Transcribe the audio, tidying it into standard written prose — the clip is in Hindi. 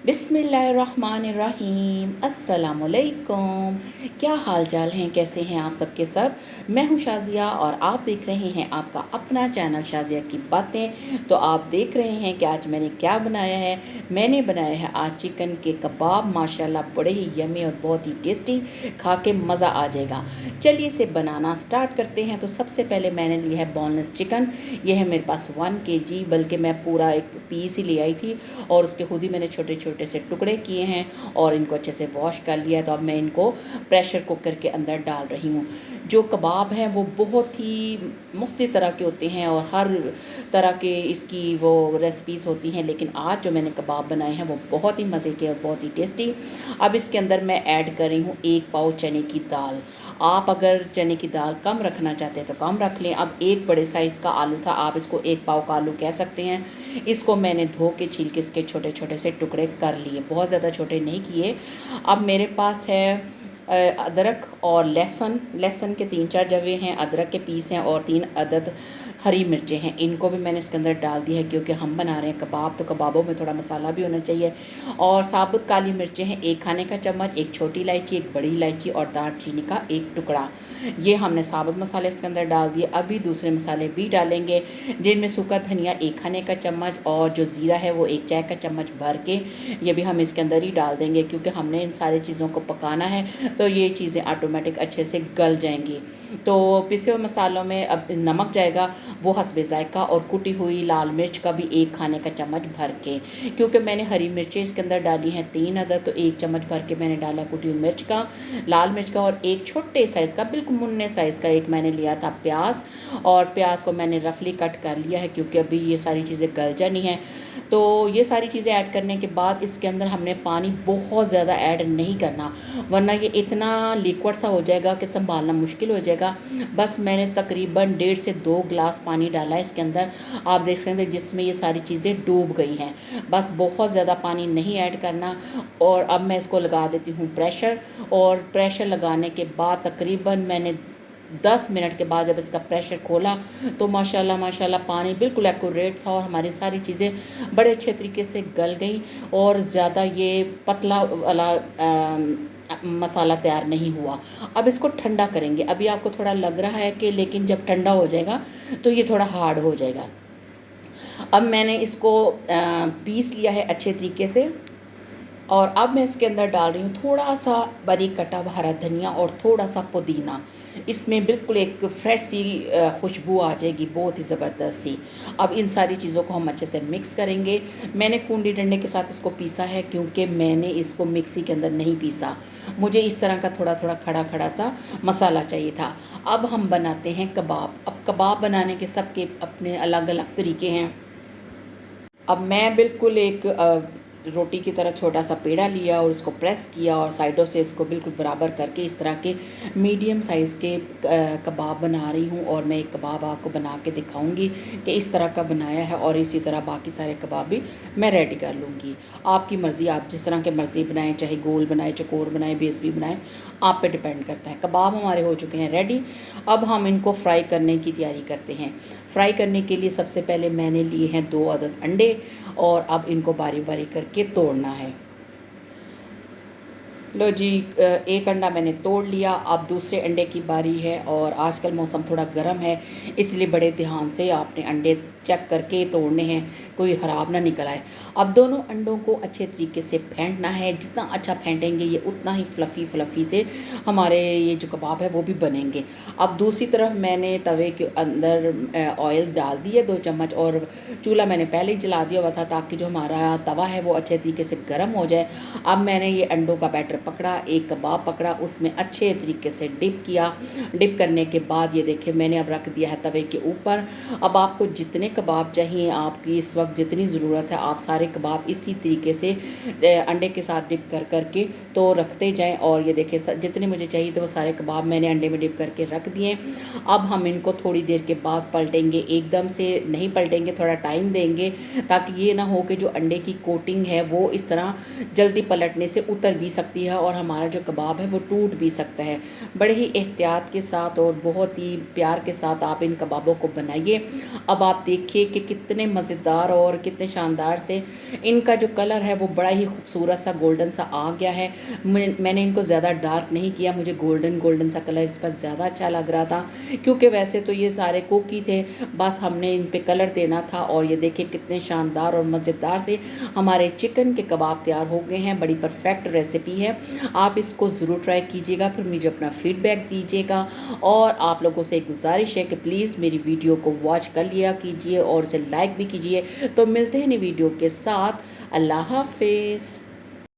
बिस्मिल्लाहिर्रहमानिर्रहीम अस्सलामुअलैकुम। क्या हाल चाल हैं, कैसे हैं आप सबके सब। मैं हूं शाज़िया और आप देख रहे हैं आपका अपना चैनल शाज़िया की बातें। तो आप देख रहे हैं कि आज मैंने क्या बनाया है। मैंने बनाया है आज चिकन के कबाब, माशाल्लाह बड़े ही यम्मी और बहुत ही टेस्टी, खा के मज़ा आ जाएगा। चलिए इसे बनाना स्टार्ट करते हैं। तो सबसे पहले मैंने लिया है बोनलेस चिकन। यह है मेरे पास 1 kg, बल्कि मैं पूरा एक पीस ही ले आई थी और उसके खुद ही मैंने छोटे छोटे से टुकड़े किए हैं और इनको अच्छे से वॉश कर लिया है। तो अब मैं इनको प्रेशर कुकर के अंदर डाल रही हूँ। जो कबाब हैं वो बहुत ही मुख्तलिफ तरह के होते हैं और हर तरह के इसकी वो रेसिपीज़ होती हैं, लेकिन आज जो मैंने कबाब बनाए हैं वो बहुत ही मज़े के और बहुत ही टेस्टी। अब इसके अंदर मैं ऐड कर रही हूँ 1 पाव चने की दाल। आप अगर चने की दाल कम रखना चाहते हैं तो कम रख लें। अब एक बड़े साइज़ का आलू था, आप इसको 1 पाव का आलू कह सकते हैं। इसको मैंने धो के छील के इसके छोटे छोटे से टुकड़े कर लिए, बहुत ज़्यादा छोटे नहीं किए। अब मेरे पास है अदरक और लहसुन के 3-4 जवे हैं, अदरक के पीस हैं और 3 अदद हरी मिर्चें हैं। इनको भी मैंने इसके अंदर डाल दिया है क्योंकि हम बना रहे हैं कबाब, तो कबाबों में थोड़ा मसाला भी होना चाहिए। और साबुत काली मिर्चें हैं 1 खाने का चम्मच, 1 छोटी इलायची, 1 बड़ी इलायची और दालचीनी का 1 टुकड़ा। ये हमने साबुत मसाले इसके अंदर डाल दिए। अभी दूसरे मसाले भी डालेंगे, जिनमें सूखा धनिया 1 खाने का चम्मच और जो ज़ीरा है वो 1 चाय का चम्मच भर के ये भी हम इसके अंदर ही डाल देंगे, क्योंकि हमने इन सारी चीज़ों को पकाना है तो ये चीज़ें ऑटोमेटिक अच्छे से गल जाएंगी। तो पिसे हुए मसालों में अब नमक जाएगा, वो हस्बे ज़ायका, और कुटी हुई लाल मिर्च का भी 1 खाने का चम्मच भर के, क्योंकि मैंने हरी मिर्चें इसके अंदर डाली हैं 3 अदद, तो 1 चम्मच भर के मैंने डाला कुटी हुई मिर्च का, लाल मिर्च का। और एक छोटे साइज़ का, बिल्कुल मुन्ने साइज़ का एक मैंने लिया था प्याज, और प्याज को मैंने रफली कट कर लिया है क्योंकि अभी ये सारी चीज़ें गल जानी हैं। तो ये सारी चीज़ें ऐड करने के बाद इसके अंदर हमने पानी बहुत ज़्यादा ऐड नहीं करना, वरना ये इतना लिक्विड सा हो जाएगा कि संभालना मुश्किल हो जाएगा। बस मैंने तकरीबन 1.5 से 2 गिलास पानी डाला है इसके अंदर, आप देख सकते हैं, जिसमें ये सारी चीज़ें डूब गई हैं। बस बहुत ज़्यादा पानी नहीं ऐड करना। और अब मैं इसको लगा देती हूँ प्रेशर, और प्रेशर लगाने के बाद तकरीबन मैंने 10 मिनट के बाद जब इसका प्रेशर खोला तो माशाल्लाह माशाल्लाह पानी बिल्कुल एक्यूरेट था और हमारी सारी चीज़ें बड़े अच्छे तरीके से गल गई और ज़्यादा ये पतला वाला मसाला तैयार नहीं हुआ। अब इसको ठंडा करेंगे। अभी आपको थोड़ा लग रहा है कि, लेकिन जब ठंडा हो जाएगा तो ये थोड़ा हार्ड हो जाएगा। अब मैंने इसको पीस लिया है अच्छे तरीके से, और अब मैं इसके अंदर डाल रही हूँ थोड़ा सा बारीक कटा हुआ हरा धनिया और थोड़ा सा पुदीना। इसमें बिल्कुल एक फ्रेश सी खुशबू आ जाएगी, बहुत ही ज़बरदस्त सी। अब इन सारी चीज़ों को हम अच्छे से मिक्स करेंगे। मैंने कूंडी डंडे के साथ इसको पीसा है क्योंकि मैंने इसको मिक्सी के अंदर नहीं पीसा, मुझे इस तरह का थोड़ा थोड़ा खड़ा खड़ा सा मसाला चाहिए था। अब हम बनाते हैं कबाब। अब कबाब बनाने के सबके अपने अलग अलग तरीके हैं। अब मैं बिल्कुल एक रोटी की तरह छोटा सा पेड़ा लिया और उसको प्रेस किया और साइडों से इसको बिल्कुल बराबर करके इस तरह के मीडियम साइज़ के कबाब बना रही हूँ। और मैं एक कबाब आपको बना के दिखाऊंगी कि इस तरह का बनाया है, और इसी तरह बाकी सारे कबाब भी मैं रेडी कर लूँगी। आपकी मर्ज़ी, आप जिस तरह के मर्ज़ी बनाएं, चाहे गोल बनाएं, चकोर बनाएं, बेसवी बनाएं, आप पे डिपेंड करता है। कबाब हमारे हो चुके हैं रेडी। अब हम इनको फ्राई करने की तैयारी करते हैं। फ्राई करने के लिए सबसे पहले मैंने लिए हैं 2 अदद अंडे, और अब इनको बारी बारी करके तोड़ना है। लो जी, एक अंडा मैंने तोड़ लिया। अब दूसरे अंडे की बारी है, और आजकल मौसम थोड़ा गर्म है, इसलिए बड़े ध्यान से आपने अंडे चेक करके तोड़ने हैं, कोई ख़राब ना निकल आए। अब दोनों अंडों को अच्छे तरीके से फेंटना है। जितना अच्छा फेंटेंगे ये उतना ही फ्लफ़ी से हमारे ये जो कबाब है वो भी बनेंगे। अब दूसरी तरफ मैंने तवे के अंदर ऑयल डाल दिए 2 चम्मच, और चूल्हा मैंने पहले ही जला दिया हुआ था ताकि जो हमारा तवा है वो अच्छे तरीके से गर्म हो जाए। अब मैंने ये अंडों का बैटर पकड़ा, एक कबाब पकड़ा, उसमें अच्छे तरीके से डिप किया। डिप करने के बाद ये देखिए मैंने अब रख दिया है तवे के ऊपर। अब आपको जितने कबाब चाहिए, आपकी इस वक्त जितनी ज़रूरत है, आप सारे कबाब इसी तरीके से अंडे के साथ डिप कर करके तो रखते जाएं। और ये देखिए जितने मुझे चाहिए थे वो सारे कबाब मैंने अंडे में डिप करके रख दिए। अब हम इनको थोड़ी देर के बाद पलटेंगे, एकदम से नहीं पलटेंगे, थोड़ा टाइम देंगे ताकि ये ना हो कि जो अंडे की कोटिंग है वो इस तरह जल्दी पलटने से उतर भी सकती है है और हमारा जो कबाब है वो टूट भी सकता है। बड़े ही एहतियात के साथ और बहुत ही प्यार के साथ आप इन कबाबों को बनाइए। अब आप देखिए कि कितने मज़ेदार और कितने शानदार से इनका जो कलर है वो बड़ा ही खूबसूरत सा गोल्डन सा आ गया है। मैंने इनको ज़्यादा डार्क नहीं किया, मुझे गोल्डन गोल्डन सा कलर इस पर ज़्यादा अच्छा लग रहा था, क्योंकि वैसे तो ये सारे कुक ही थे, बस हमने इन पे कलर देना था। और ये देखिए कितने शानदार और मज़ेदार से हमारे चिकन के कबाब तैयार हो गए हैं। बड़ी परफेक्ट रेसिपी है, आप इसको ज़रूर ट्राई कीजिएगा, फिर मुझे अपना फीडबैक दीजिएगा। और आप लोगों से एक गुजारिश है कि प्लीज़ मेरी वीडियो को वॉच कर लिया कीजिए और उसे लाइक भी कीजिए। तो मिलते हैं नई वीडियो के साथ। अल्लाह हाफिज़।